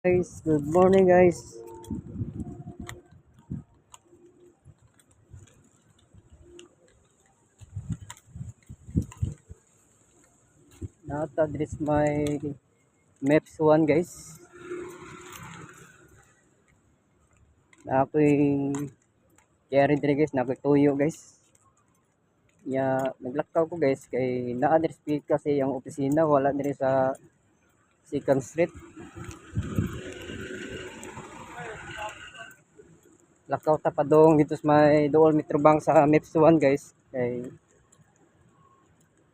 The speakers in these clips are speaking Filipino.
Guys, good morning guys. Nata-address my Maps 1 guys. Na ako'y kaya diri guys, na ako'y tuyo guys. Ya, naglakaw ko guys kay na-address kasi yung opisina wala diri sa Second Street. Lakaw ta pa dong dito sa may Dool Metro Bank sa Maps 1 guys. Kay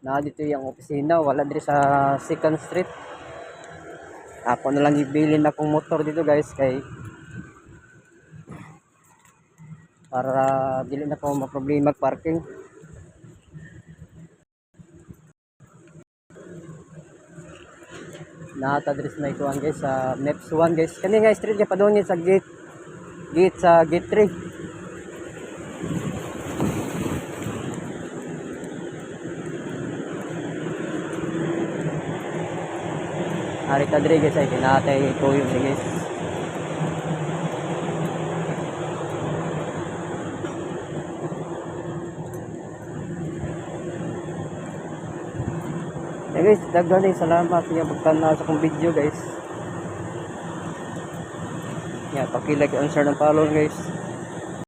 na dito yung opisina wala diri sa Second Street. Ako na lang ibilin akong motor dito guys kay para dili na ko ma-problema parking. Na-address na ikuan guys sa Maps 1 guys. Kani nga street kay padungin sa gate 3. Ari ta diri guys ay kinatay tuyo ni guys. Guys, daghan salamat sa pagtanaw sa akong video guys. Ya, paki-like and share ng follow guys.